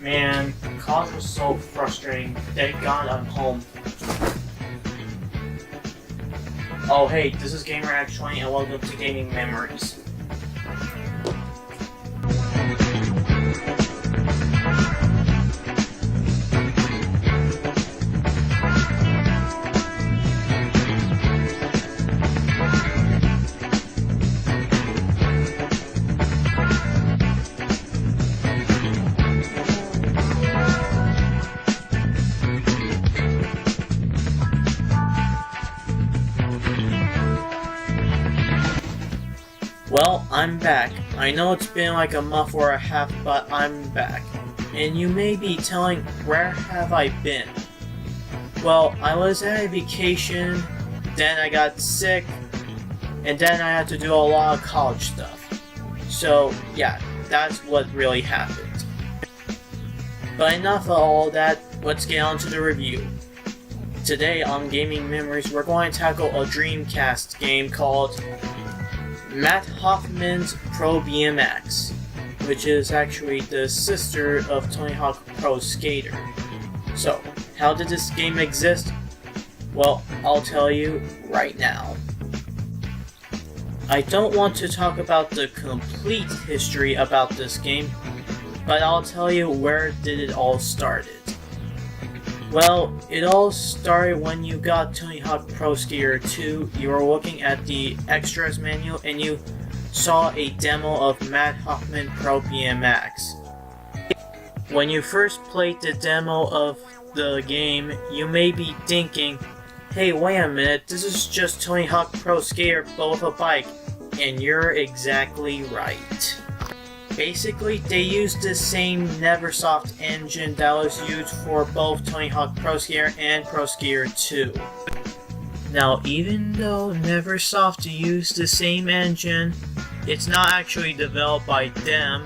Man, college was so frustrating. Thank God I'm home. Oh hey, this is GamerX20 and welcome to Gaming Memories. Well, I'm back. I know it's been like a month or a half, but I'm back. And you may be telling, where have I been? Well, I was at a vacation, then I got sick, and then I had to do a lot of college stuff. So, yeah, that's what really happened. But enough of all that, let's get on to the review. Today on Gaming Memories, we're going to tackle a Dreamcast game called Matt Hoffman's Pro BMX, which is actually the sister of Tony Hawk Pro Skater. So, how did this game exist? Well, I'll tell you right now. I don't want to talk about the complete history about this game, but I'll tell you where did it all started. Well, it all started when you got Tony Hawk Pro Skater 2. You were looking at the extras menu and you saw a demo of Matt Hoffman Pro BMX. When you first played the demo of the game, you may be thinking, hey, wait a minute, this is just Tony Hawk Pro Skater but with a bike. And you're exactly right. Basically, they used the same Neversoft engine that was used for both Tony Hawk Pro Skater and Pro Skater 2. Now, even though Neversoft used the same engine, it's not actually developed by them.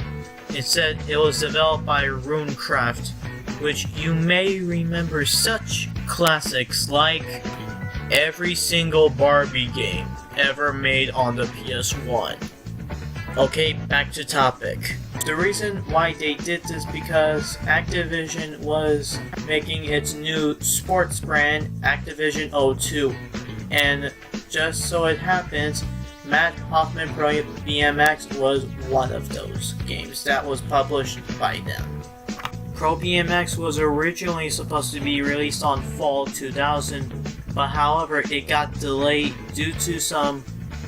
Instead, it was developed by Runecraft, which you may remember such classics like every single Barbie game ever made on the PS1. Okay, back to topic. The reason why they did this because Activision was making its new sports brand, Activision O2. And just so it happens, Matt Hoffman Pro BMX was one of those games that was published by them. Pro BMX was originally supposed to be released on fall 2000, but however it got delayed due to some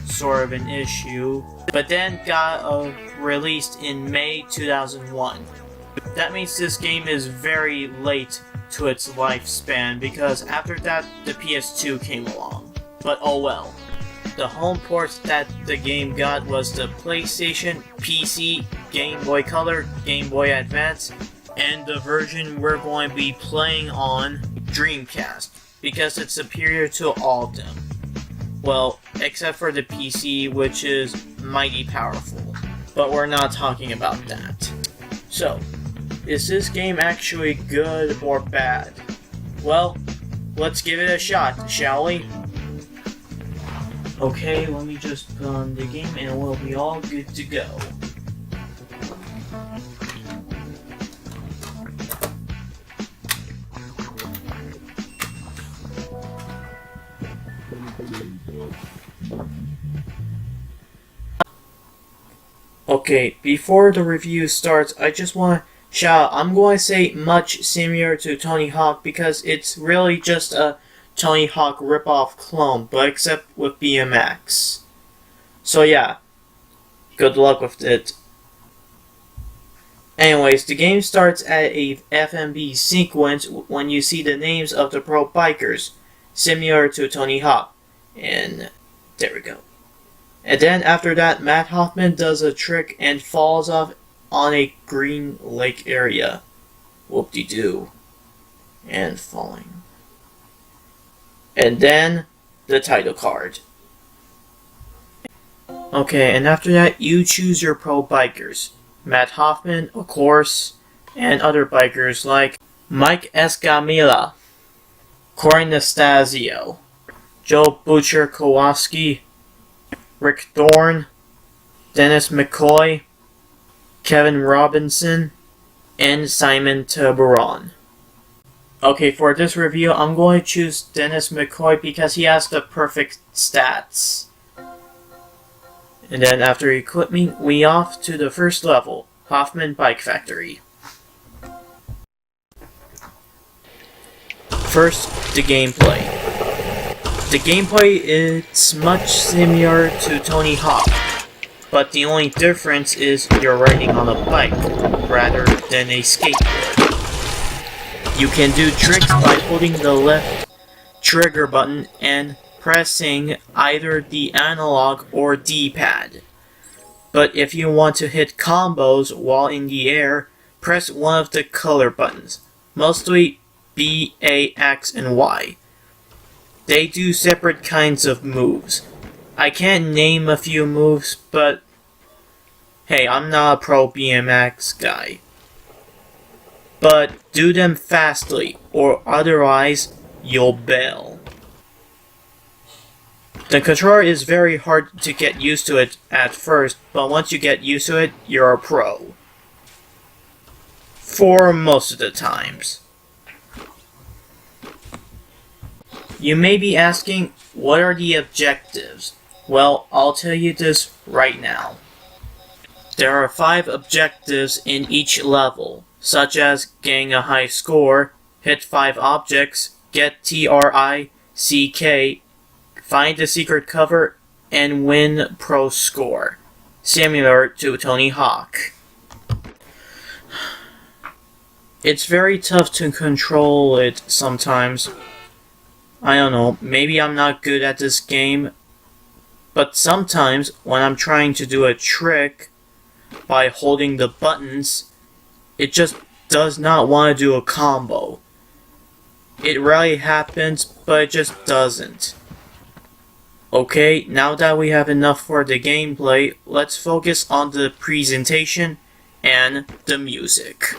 sort of an issue, but then got released in May 2001. That means this game is very late to its lifespan because after that the PS2 came along. But oh well. The home ports that the game got was the PlayStation, PC, Game Boy Color, Game Boy Advance, and the version we're going to be playing on, Dreamcast, because it's superior to all of them. Well, except for the PC, which is mighty powerful. But we're not talking about that. So, is this game actually good or bad? Well, let's give it a shot, shall we? Okay, let me just put on the game and we'll be all good to go. Okay, before the review starts, I just want to shout out, I'm going to say much similar to Tony Hawk because it's really just a Tony Hawk ripoff clone, but except with BMX. So yeah, good luck with it. Anyways, the game starts at a FMV sequence when you see the names of the pro bikers, similar to Tony Hawk. And there we go. And then after that, Matt Hoffman does a trick and falls off on a green lake area. Whoop-de-doo. And falling. And then, the title card. Okay, and after that, you choose your pro bikers. Matt Hoffman, of course, and other bikers like Mike Escamilla, Corey Nastasio, Joe Butcher Kowalski, Rick Thorne, Dennis McCoy, Kevin Robinson, and Cybetro-X. Okay, for this review, I'm going to choose Dennis McCoy because he has the perfect stats. And then after equipping, we off to the first level, Hoffman Bike Factory. First, the gameplay. The gameplay is much similar to Tony Hawk, but the only difference is you're riding on a bike rather than a skateboard. You can do tricks by holding the left trigger button and pressing either the analog or D-pad. But if you want to hit combos while in the air, press one of the color buttons, mostly B, A, X, and Y. They do separate kinds of moves. I can't name a few moves, but hey, I'm not a pro BMX guy. But do them fastly, or otherwise you'll bail. The controller is very hard to get used to it at first, but once you get used to it, you're a pro. For most of the times. You may be asking, what are the objectives? Well, I'll tell you this right now. There are 5 objectives in each level, such as getting a high score, hit 5 objects, get TRICK, find the secret cover, and win pro score, similar to Tony Hawk. It's very tough to control it sometimes. I don't know, maybe I'm not good at this game, but sometimes when I'm trying to do a trick by holding the buttons, it just does not want to do a combo. It rarely happens, but it just doesn't. Okay, now that we have enough for the gameplay, let's focus on the presentation and the music.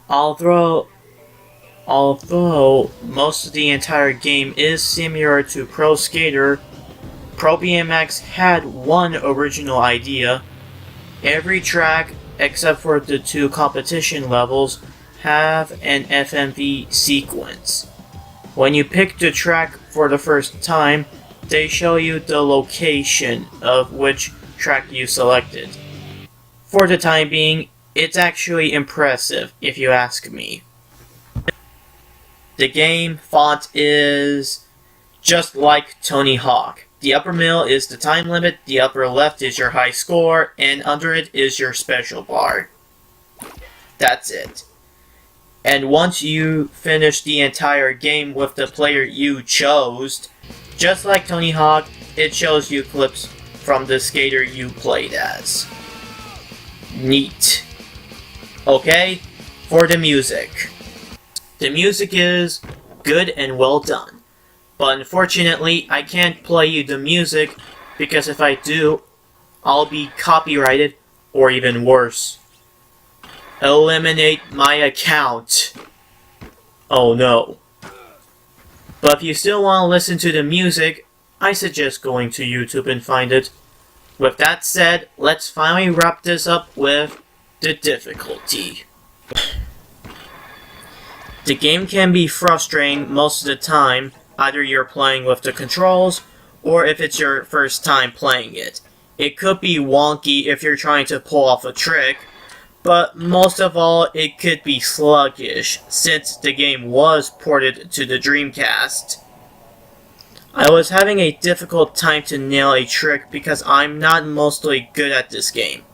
Although most of the entire game is similar to Pro Skater, Pro BMX had one original idea. Every track, except for the 2 competition levels, have an FMV sequence. When you pick the track for the first time, they show you the location of which track you selected. For the time being, it's actually impressive, if you ask me. The game font is just like Tony Hawk. The upper middle is the time limit, the upper left is your high score, and under it is your special bar. That's it. And once you finish the entire game with the player you chose, just like Tony Hawk, it shows you clips from the skater you played as. Neat. Okay, for the music. The music is good and well done, but unfortunately I can't play you the music because if I do, I'll be copyrighted, or even worse. Eliminate my account. Oh no. But if you still want to listen to the music, I suggest going to YouTube and find it. With that said, let's finally wrap this up with the difficulty. The game can be frustrating most of the time, either you're playing with the controls, or if it's your first time playing it. It could be wonky if you're trying to pull off a trick, but most of all, it could be sluggish, since the game was ported to the Dreamcast. I was having a difficult time to nail a trick because I'm not mostly good at this game.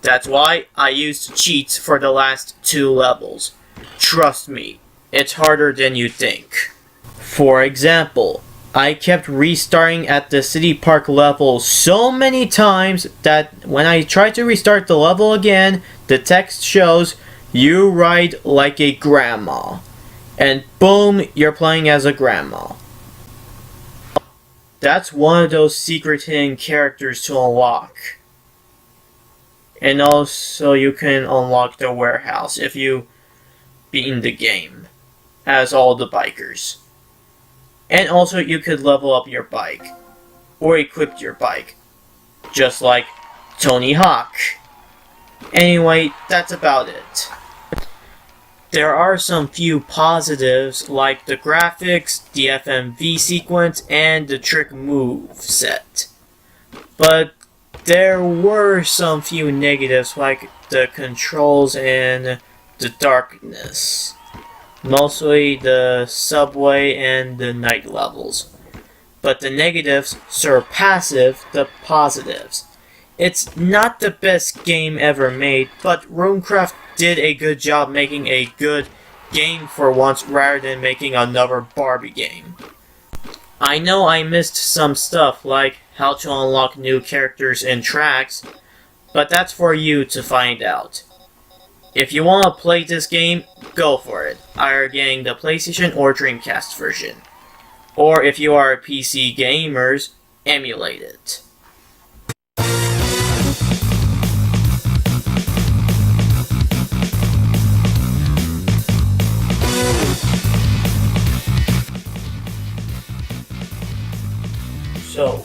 That's why I used cheats for the last 2 levels. Trust me, it's harder than you think. For example, I kept restarting at the City Park level so many times that when I tried to restart the level again, the text shows, "You ride like a grandma." And boom, you're playing as a grandma. That's one of those secret hidden characters to unlock. And also you can unlock the warehouse if you beat the game, as all the bikers. And also you could level up your bike, or equip your bike, just like Tony Hawk. Anyway, that's about it. There are some few positives, like the graphics, the FMV sequence, and the trick move set. But there were some few negatives, like the controls and the darkness. Mostly the subway and the night levels. But the negatives surpass the positives. It's not the best game ever made, but Runecraft did a good job making a good game for once rather than making another Barbie game. I know I missed some stuff like how to unlock new characters and tracks, but that's for you to find out. If you want to play this game, go for it, either getting the PlayStation or Dreamcast version. Or if you are PC gamers, emulate it. So,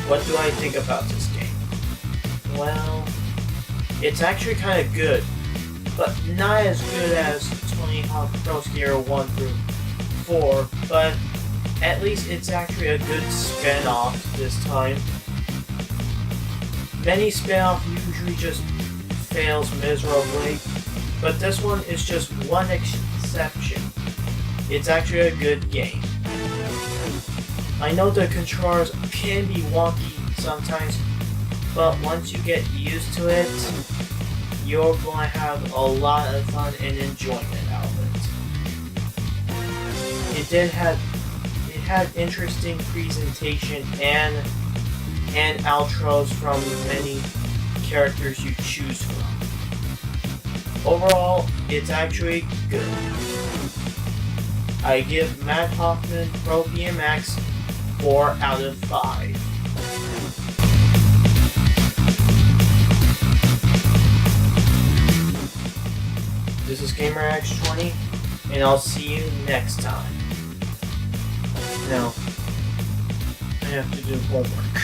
what do I think about this game? Well, it's actually kind of good, but not as good as Tony Hawk Pro Skater 1 through 4, but at least it's actually a good spin-off this time. Many spin-offs usually just fails miserably, but this one is just one exception. It's actually a good game. I know the controllers can be wonky sometimes, but once you get used to it, you're going to have a lot of fun and enjoyment out of it. It had interesting presentation and outros from many characters you choose from. Overall, it's actually good. I give Matt Hoffman Pro BMX 4 out of 5. This is GamerX20, and I'll see you next time. Now, I have to do homework.